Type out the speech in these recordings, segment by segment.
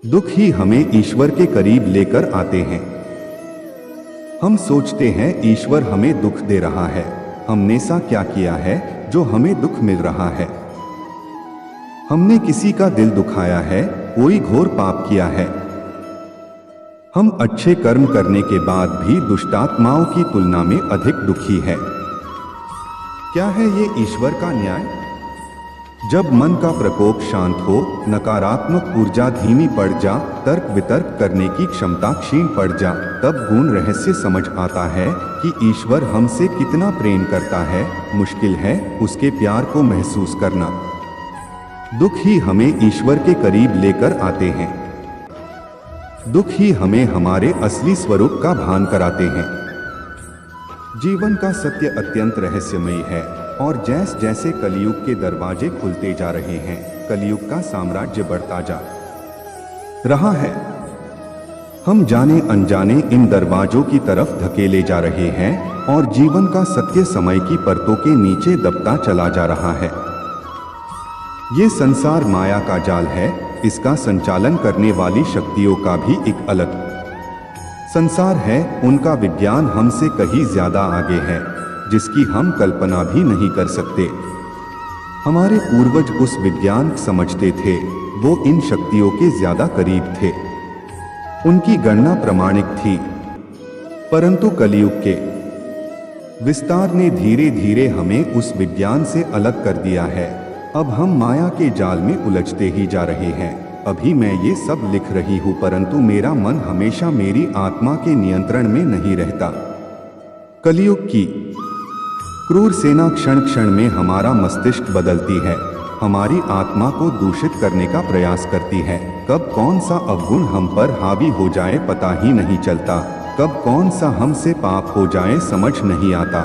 दुख ही हमें ईश्वर के करीब लेकर आते हैं। हम सोचते हैं ईश्वर हमें दुख दे रहा है। हमने सा क्या किया है जो हमें दुख मिल रहा है? हमने किसी का दिल दुखाया है, कोई घोर पाप किया है। हम अच्छे कर्म करने के बाद भी दुष्टात्माओं की तुलना में अधिक दुखी है। क्या है ये ईश्वर का न्याय? जब मन का प्रकोप शांत हो, नकारात्मक ऊर्जा धीमी पड़ जा, तर्क वितर्क करने की क्षमता क्षीण पड़ जा, तब गूढ़ रहस्य समझ आता है कि ईश्वर हमसे कितना प्रेम करता है। मुश्किल है उसके प्यार को महसूस करना। दुख ही हमें ईश्वर के करीब लेकर आते हैं। दुख ही हमें हमारे असली स्वरूप का भान कराते हैं। जीवन का सत्य अत्यंत रहस्यमयी है और जैसे जैसे कलियुग के दरवाजे खुलते जा रहे हैं, कलियुग का साम्राज्य बढ़ता जा रहा है। हम जाने अनजाने इन दरवाजों की तरफ धकेले जा रहे हैं और जीवन का सत्य समय की परतों के नीचे दबता चला जा रहा है। ये संसार माया का जाल है। इसका संचालन करने वाली शक्तियों का भी एक अलग संसार है। उनका विज्ञान हमसे कहीं ज्यादा आगे है, जिसकी हम कल्पना भी नहीं कर सकते। हमारे पूर्वज उस विज्ञान समझते थे, वो इन शक्तियों के ज्यादा करीब थे। उनकी गणना प्रमाणिक थी, परंतु कलियुग के विस्तार ने धीरे धीरे हमें उस विज्ञान से अलग कर दिया है। अब हम माया के जाल में उलझते ही जा रहे हैं। अभी मैं ये सब लिख रही हूँ, परंतु मेरा मन हमेशा मेरी आत्मा के नियंत्रण में नहीं रहता। कलियुग की क्रूर सेना क्षण क्षण में हमारा मस्तिष्क बदलती है, हमारी आत्मा को दूषित करने का प्रयास करती है। कब कौन सा अवगुण हम पर हावी हो जाए पता ही नहीं चलता, कब कौन सा हमसे पाप हो जाए समझ नहीं आता।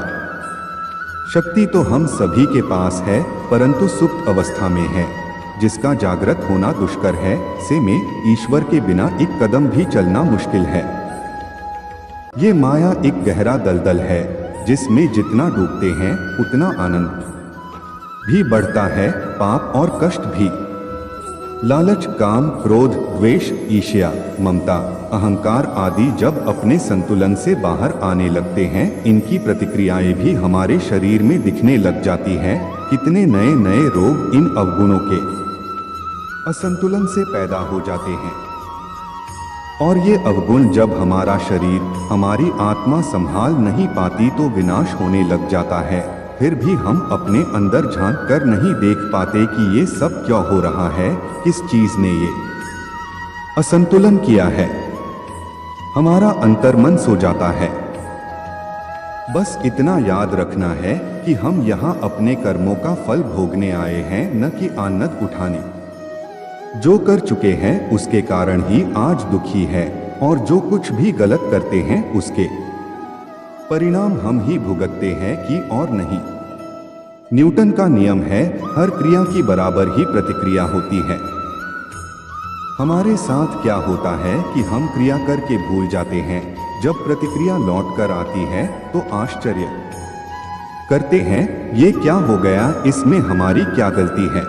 शक्ति तो हम सभी के पास है, परंतु सुप्त अवस्था में है, जिसका जागृत होना दुष्कर है। से में ईश्वर के बिना एक कदम भी चलना मुश्किल है। ये माया एक गहरा दलदल है, जिसमें जितना डूबते हैं उतना आनंद भी बढ़ता है, पाप और कष्ट भी। लालच, काम, क्रोध, द्वेष, ईर्ष्या, ममता, अहंकार आदि जब अपने संतुलन से बाहर आने लगते हैं, इनकी प्रतिक्रियाएं भी हमारे शरीर में दिखने लग जाती हैं। कितने नए नए रोग इन अवगुणों के असंतुलन से पैदा हो जाते हैं। और ये अवगुण जब हमारा शरीर, हमारी आत्मा संभाल नहीं पाती तो विनाश होने लग जाता है। फिर भी हम अपने अंदर झांक कर नहीं देख पाते कि ये सब क्यों हो रहा है, किस चीज ने ये असंतुलन किया है। हमारा अंतर्मन सो जाता है। बस इतना याद रखना है कि हम यहाँ अपने कर्मों का फल भोगने आए हैं, न कि आनंद उठाने। जो कर चुके हैं उसके कारण ही आज दुखी है, और जो कुछ भी गलत करते हैं उसके परिणाम हम ही भुगतते हैं कि और नहीं। न्यूटन का नियम है, हर क्रिया की बराबर ही प्रतिक्रिया होती है। हमारे साथ क्या होता है कि हम क्रिया करके भूल जाते हैं, जब प्रतिक्रिया लौट कर आती है तो आश्चर्य करते हैं, ये क्या हो गया, इसमें हमारी क्या गलती है।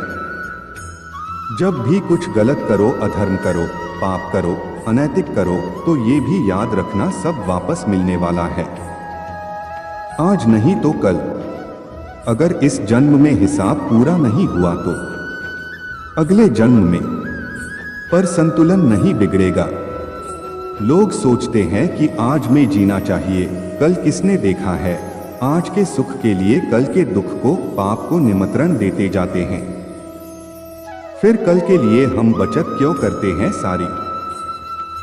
जब भी कुछ गलत करो, अधर्म करो, पाप करो, अनैतिक करो, तो ये भी याद रखना सब वापस मिलने वाला है। आज नहीं तो कल। अगर इस जन्म में हिसाब पूरा नहीं हुआ तो अगले जन्म में, पर संतुलन नहीं बिगड़ेगा। लोग सोचते हैं कि आज में जीना चाहिए, कल किसने देखा है। आज के सुख के लिए कल के दुख को, पाप को निमंत्रण देते जाते हैं। फिर कल के लिए हम बचत क्यों करते हैं, सारी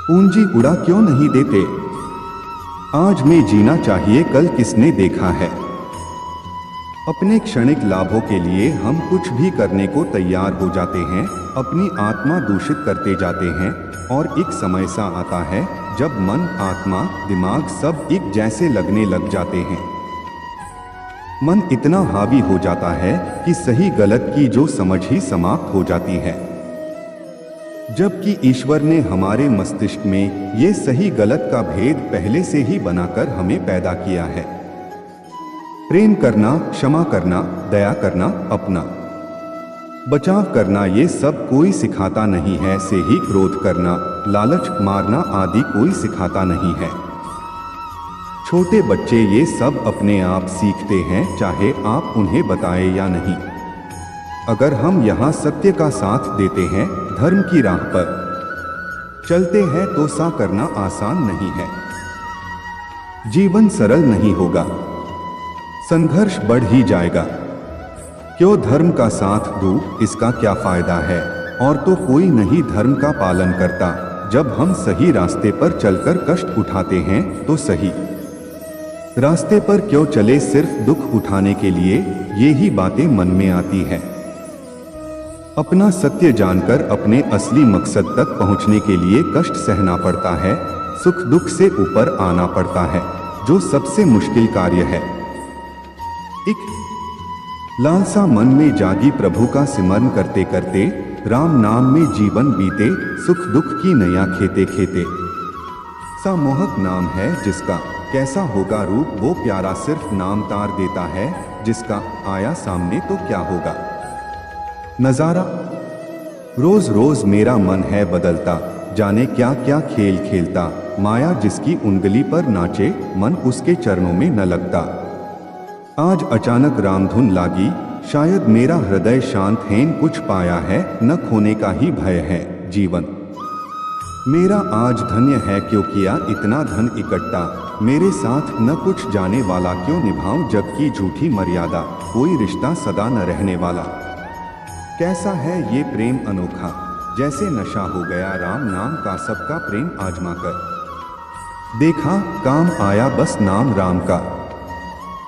पूंजी उड़ा क्यों नहीं देते। आज में जीना चाहिए, कल किसने देखा है। अपने क्षणिक लाभों के लिए हम कुछ भी करने को तैयार हो जाते हैं, अपनी आत्मा दूषित करते जाते हैं, और एक समय सा आता है जब मन, आत्मा, दिमाग सब एक जैसे लगने लग जाते हैं। मन इतना हावी हो जाता है कि सही गलत की जो समझ ही समाप्त हो जाती है, जबकि ईश्वर ने हमारे मस्तिष्क में ये सही गलत का भेद पहले से ही बनाकर हमें पैदा किया है। प्रेम करना, क्षमा करना, दया करना, अपना बचाव करना ये सब कोई सिखाता नहीं है, से ही क्रोध करना, लालच, मारना आदि कोई सिखाता नहीं है। छोटे बच्चे ये सब अपने आप सीखते हैं, चाहे आप उन्हें बताएं या नहीं। अगर हम यहाँ सत्य का साथ देते हैं, धर्म की राह पर चलते हैं, तो सा करना आसान नहीं है। जीवन सरल नहीं होगा, संघर्ष बढ़ ही जाएगा। क्यों धर्म का साथ दूं, इसका क्या फायदा है? और तो कोई नहीं धर्म का पालन करता। जब हम सही रास्ते पर चलकर कष्ट उठाते हैं तो सही रास्ते पर क्यों चले, सिर्फ दुख उठाने के लिए? ये ही बातें मन में आती है। अपना सत्य जानकर अपने असली मकसद तक पहुंचने के लिए कष्ट सहना पड़ता है, सुख दुख से ऊपर आना पड़ता है, जो सबसे मुश्किल कार्य है। एक लालसा मन में जागी, प्रभु का सिमरन करते करते, राम नाम में जीवन बीते, सुख दुख की नैया खेते खेते। सा मोहक नाम है जिसका, कैसा होगा रूप वो प्यारा, सिर्फ नाम तार देता है जिसका, आया सामने तो क्या होगा नजारा। रोज रोज मेरा मन है बदलता, जाने क्या क्या खेल खेलता, माया जिसकी उंगली पर नाचे, मन उसके चरणों में न लगता। आज अचानक रामधुन लागी, शायद मेरा हृदय शांत है, कुछ पाया है, न खोने का ही भय है जीवन मेरा आज धन्य है, क्यों किया इतना धन इकट्ठा, मेरे साथ न कुछ जाने वाला, क्यों निभाऊं जग की झूठी मर्यादा, कोई रिश्ता सदा न रहने वाला। कैसा है ये प्रेम अनोखा, जैसे नशा हो गया राम नाम का, सबका प्रेम आजमा कर देखा, काम आया बस नाम राम का।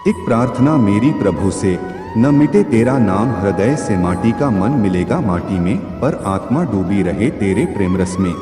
एक प्रार्थना मेरी प्रभु से, न मिटे तेरा नाम हृदय से, माटी का मन मिलेगा माटी में, पर आत्मा डूबी रहे तेरे प्रेम रस में।